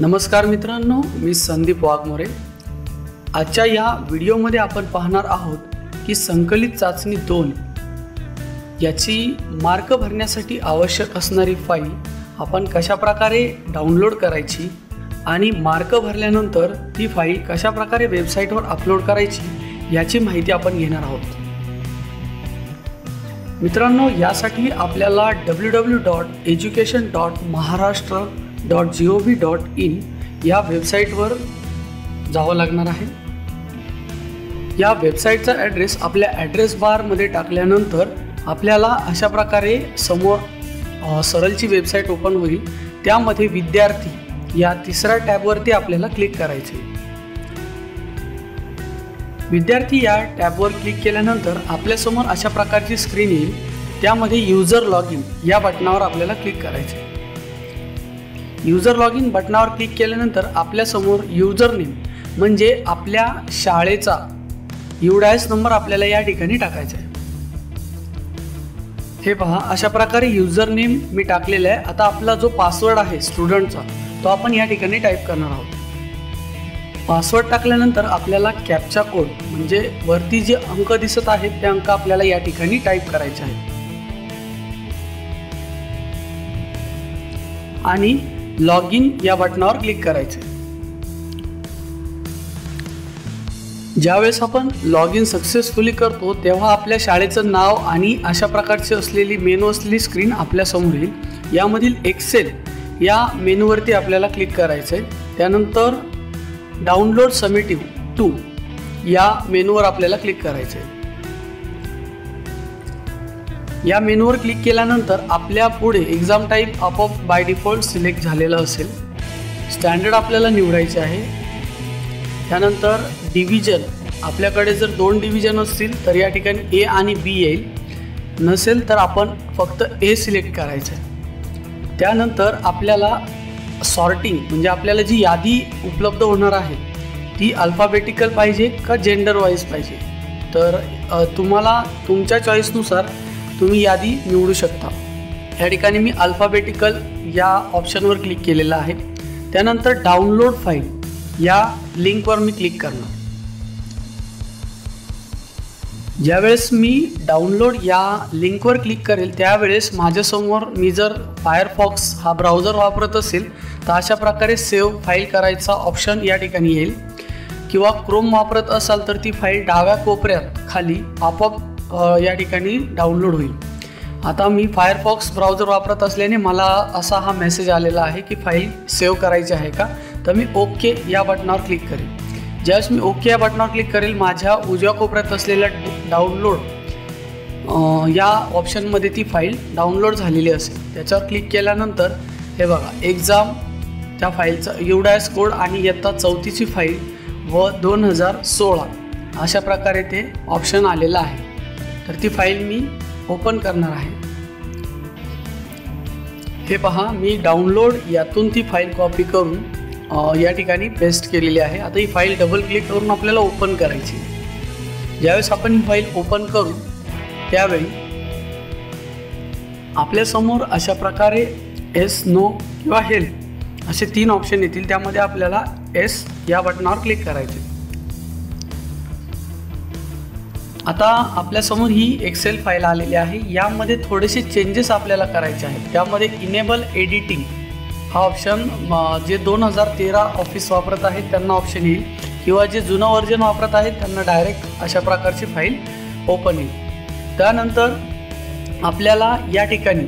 नमस्कार मित्रांनो, मी संदीप वाघमोरे। आजच्या या व्हिडिओमध्ये आपण पाहणार आहोत की संकलित चाचणी 2 याची मार्क भरण्यासाठी आवश्यक असणारी फाईल आपण कशा प्रकारे डाउनलोड करायची आणि मार्क भरल्यानंतर ती फाईल कशा प्रकारे वेबसाईटवर अपलोड करायची याची माहिती आपण घेणार आहोत। मित्रांनो, यासाठी आपल्याला www.education.maharashtra.gov.in या वेबसाईटवर जावं लागणार आहे। या वेबसाईटचा ॲड्रेस आपल्या ॲड्रेस बारमध्ये टाकल्यानंतर आपल्याला अशा प्रकारे समोर सरळची वेबसाईट ओपन होईल। त्यामध्ये विद्यार्थी या तिसऱ्या टॅबवरती आपल्याला क्लिक करायचे। विद्यार्थी या टॅबवर क्लिक केल्यानंतर आपल्यासमोर अशा प्रकारची स्क्रीन येईल। त्यामध्ये यूजर लॉगिन या बटनावर आपल्याला क्लिक करायचे। यूजर लॉगिन बटनावर क्लिक केल्यानंतर आपल्यासमोर यूजर नेम म्हणजे आपल्या शाळेचा UDIS नंबर आपल्याला या ठिकाणी टाकायचा आहे। हे पहा, अशा प्रकारे यूजर नेम मी टाकलेला आहे। आता आपला जो पासवर्ड आहे स्टुडंटचा तो आपण या ठिकाणी टाईप करणार आहोत। पासवर्ड टाकल्यानंतर आपल्याला कॅप्चा कोड म्हणजे वरती जे अंक दिसत आहेत ते अंक आपल्याला या ठिकाणी टाईप करायचे आहेत आणि लॉग इन या बटनावर क्लिक करायचे। ज्यावेळेस आपण लॉग इन सक्सेसफुली करतो तेव्हा आपल्या शाळेचं नाव आणि अशा प्रकारची असलेली मेनू असलेली स्क्रीन आपल्या समोर येईल। यामधील एक्सेल या मेनूवरती आपल्याला क्लिक करायचं आहे। त्यानंतर डाउनलोड समेटिव्ह 2 या मेनूवर आपल्याला क्लिक करायचे आहे। या मेनूवर क्लिक केल्यानंतर आपल्या पुढे एक्झाम टाईप आपोआप बाय डिफॉल्ट सिलेक्ट झालेलं असेल। स्टँडर्ड आपल्याला निवडायचे आहे। त्यानंतर डिव्हिजन आपल्याकडे जर 2 डिव्हिजन असतील तर या ठिकाणी A आणि B येईल, नसेल तर आपण फक्त A सिलेक्ट करायचं आहे। त्यानंतर आपल्याला सॉर्टिंग म्हणजे आपल्याला जी यादी उपलब्ध होणार आहे ती अल्फाबेटिकल पाहिजे का जेंडर वाईज पाहिजे, तर तुम्हाला तुमच्या चॉईसनुसार तुम्ही यादी निवडू शकता। या ठिकाणी मी अल्फाबेटिकल या ऑप्शनवर क्लिक केलेलं आहे। त्यानंतर डाउनलोड फाईल या लिंकवर मी क्लिक करणार। ज्यावेळेस मी डाउनलोड या लिंकवर क्लिक करेल त्यावेळेस माझ्यासमोर मी जर फायरफॉक्स हा ब्राउझर वापरत असेल तर अशा प्रकारे सेव्ह फाईल करायचा ऑप्शन या ठिकाणी येईल, किंवा क्रोम वापरत असाल तर ती फाईल डाव्या कोपऱ्यात खाली आपोआप या ठिकाणी डाउनलोड होईल। आता मी फायरफॉक्स ब्राउझर वापरत असल्याने मला असा हा मेसेज आलेला आहे की फाईल सेव्ह करायची आहे का, तर मी ओके या बटनावर क्लिक करेन। ज्यावेळेस मी ओके या बटनावर क्लिक करेल माझ्या उजव्या कोपऱ्यात असलेल्या डाउनलोड या ऑप्शनमध्ये ती फाईल डाउनलोड झालेली असेल। त्याच्यावर क्लिक केल्यानंतर हे बघा, एक्झाम त्या फाईलचा UDIS कोड आणि इयत्ता 4थीची फाईल व 2016 अशा प्रकारे ते ऑप्शन आलेलं आहे। तर ती फाईल मी ओपन करणार आहे। हे पहा, मी डाउनलोड यातून ती फाईल कॉपी करून या ठिकाणी पेस्ट केलेली आहे। आता ही फाईल डबल क्लिक करून आपल्याला ओपन करायची। ज्यावेळेस आपण ही फाईल ओपन करू त्यावेळी आपल्यासमोर अशा प्रकारे येस, नो किंवा हेल्प असे 3 ऑप्शन येतील। त्यामध्ये आपल्याला येस या बटनावर क्लिक करायचे। आता आपल्यासमोर ही एक्सेल फाईल आलेली आहे। यामध्ये थोडेसे चेंजेस आपल्याला करायचे आहेत। त्यामध्ये इनेबल एडिटिंग हा ऑप्शन जे 2013 ऑफिस वापरत आहेत त्यांना ऑप्शन येईल, किंवा जे जुनं व्हर्जन वापरत आहेत त्यांना डायरेक्ट अशा प्रकारची फाईल ओपन येईल। त्यानंतर आपल्याला या ठिकाणी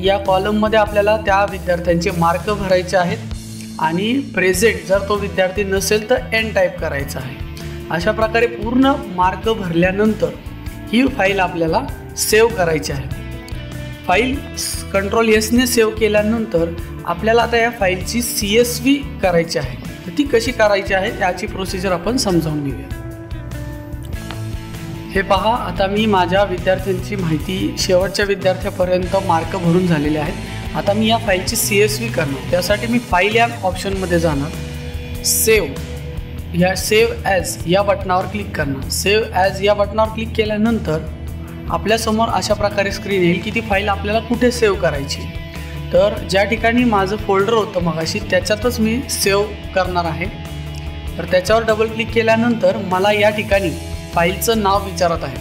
या कॉलममध्ये आपल्याला त्या विद्यार्थ्यांचे मार्क भरायचे आहेत आणि प्रेझेंट जर तो विद्यार्थी नसेल तर एन टाईप करायचा आहे। अशा प्रकारे पूर्ण मार्क भरल्यानंतर ही फाईल आपल्याला सेव्ह करायची आहे। फाईल कंट्रोल एसने सेव्ह केल्यानंतर आपल्याला आता या फाईलची CSV करायची आहे। तर ती कशी करायची आहे याची प्रोसिजर आपण समजावून घेऊया। हे पहा, आता मी माझ्या विद्यार्थ्यांची माहिती शेवटच्या विद्यार्थ्यापर्यंत मार्क भरून झालेले आहेत। आता मी या फाईलची CSV करणार। त्यासाठी मी फाईल या ऑप्शनमध्ये जाणार, सेव्ह ॲज या बटनावर क्लिक करणार। सेव्ह ॲज या बटनावर क्लिक केल्यानंतर आपल्यासमोर अशा प्रकारे स्क्रीन येईल की ती फाईल आपल्याला कुठे सेव्ह करायची। तर ज्या ठिकाणी माझं फोल्डर होतं मगाशी त्याच्यातच मी सेव्ह करणार आहे। तर त्याच्यावर डबल क्लिक केल्यानंतर मला या ठिकाणी फाईलचं नाव विचारत आहे।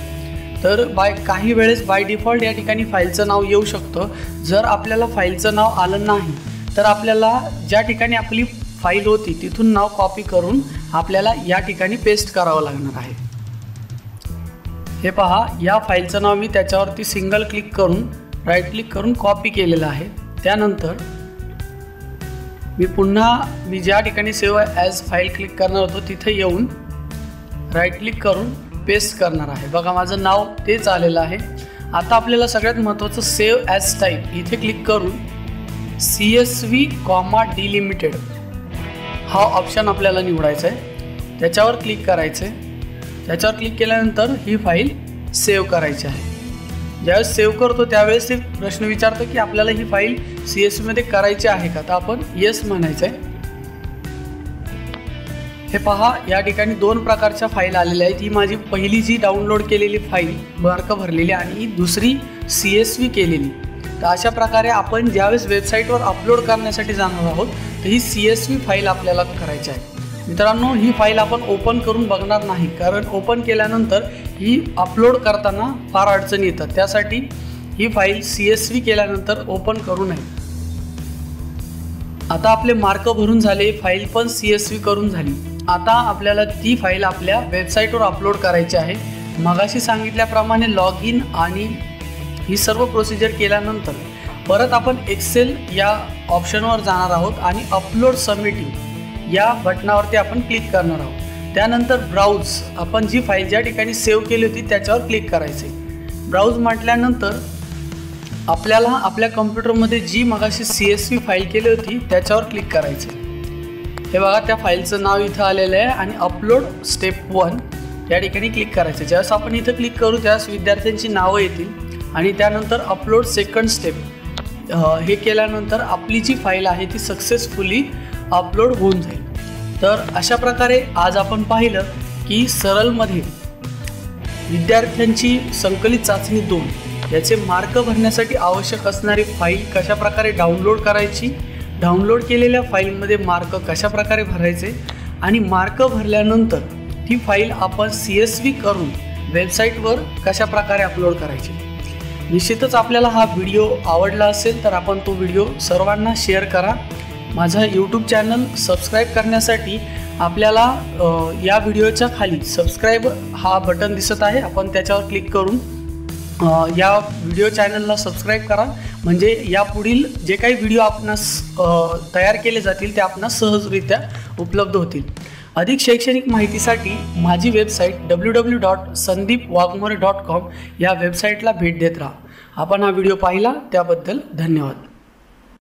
तर काही वेळेस बाय डिफॉल्ट या ठिकाणी फाईलचं नाव येऊ शकतं। जर आपल्याला फाईलचं नाव आलं नाही तर आपल्याला ज्या ठिकाणी आपली फाईल होती तिथून नाव कॉपी करून आपल्याला या ठिकाणी पेस्ट करावं लागणार आहे। हे पहा, या फाईलचं नाव मी त्याच्यावरती सिंगल क्लिक करून राईट क्लिक करून कॉपी केलेलं आहे। त्यानंतर मी पुन्हा ज्या ठिकाणी सेव्ह ॲज फाईल क्लिक करणार होतो तिथे येऊन राईट क्लिक करून पेस्ट करणार आहे। बघा माझं नाव तेच आलेलं आहे। आता आपल्याला सगळ्यात महत्त्वाचं सेव्ह ॲज टाईप इथे क्लिक करून CSV, डिलिमिटेड हा ऑप्शन आपल्याला निवडायचा आहे। त्याच्यावर क्लिक करायचं आहे। त्याच्यावर क्लिक केल्यानंतर ही फाईल सेव्ह करायची आहे। ज्यावेळेस सेव्ह करतो त्यावेळेस ते प्रश्न विचारतो की आपल्याला ही फाईल CSV मध्ये करायची आहे का, तर आपण येस म्हणायचं आहे। हे पहा, या ठिकाणी 2 प्रकारच्या फाईल आलेल्या आहेत। ही माझी पहिली जी डाउनलोड केलेली फाईल मार्क भरलेली आणि दुसरी CSV केलेली। तर अशा प्रकारे आपण ज्यावेळेस वेबसाईटवर अपलोड करण्यासाठी जाणार आहोत तर ही CSV फाईल आपल्याला करायची आहे। मित्रांनो, ही फाईल आपण ओपन करून बघणार नाही, कारण ओपन केल्यानंतर ही अपलोड करताना फार अडचणी येतात। त्यासाठी ही फाईल CSV केल्यानंतर ओपन करू नये। आता आपले मार्क भरून झाले, फाईल पण CSV करून झाली। आता आपल्याला ती फाईल आपल्या वेबसाईटवर अपलोड करायची आहे। मगाशी सांगितल्याप्रमाणे लॉग इन आणि ही सर्व प्रोसिजर केल्यानंतर परत आपण एक्सेल या ऑप्शनवर जाणार आहोत आणि अपलोड सबमिटिंग या बटनावरती आपण क्लिक करणार आहोत। त्यानंतर ब्राउज, आपण जी फाईल ज्या ठिकाणी सेव्ह केली होती त्याच्यावर क्लिक करायचे। ब्राउज म्हटल्यानंतर आपल्याला आपल्या कम्प्युटरमध्ये जी मगाशी CSV फाईल केली होती त्याच्यावर क्लिक करायचे। हे बघा, त्या फाईलचं नाव इथं आलेलं आहे आणि अपलोड स्टेप 1 या ठिकाणी क्लिक करायचं। ज्यावेळेस आपण इथं क्लिक करू त्यावेळेस विद्यार्थ्यांची नावं येतील आणि त्यानंतर अपलोड सेकंड स्टेप हे केल्यानंतर आपली जी फाईल आहे ती सक्सेसफुली अपलोड होऊन जाईल। तर अशा प्रकारे आज आपण पाहिलं की सरलमध्ये विद्यार्थ्यांची संकलित चाचणी 2 याचे मार्क भरण्यासाठी आवश्यक असणारी फाईल कशा प्रकारे डाउनलोड करायची, डाउनलोड केलेल्या फाईलमध्ये मार्क कशा प्रकारे भरायचे आणि मार्क भरल्यानंतर ती फाईल आपण CSV करून वेबसाईटवर कशा प्रकारे अपलोड करायची। निश्चितच आपल्याला हा व्हिडिओ आवडला असेल तर आपण तो व्हिडिओ सर्वांना शेअर करा। माझा YouTube चॅनल सबस्क्राईब करण्यासाठी आपल्याला या व्हिडिओच्या खाली सबस्क्राईब हा बटन दिसत आहे, आपण त्याच्यावर क्लिक करून या व्हिडिओ चॅनलला सबस्क्राईब करा। म्हणजे यापुढील जे काही व्हिडिओ आपणास तयार केले जातील ते आपणास सहजरित्या उपलब्ध होतील। अधिक शैक्षणिक माहितीसाठी माझी वेबसाईट www.sandeepwagmore.com या वेबसाईटला भेट देत राहा। आपण हा व्हिडिओ पाहिला त्याबद्दल धन्यवाद।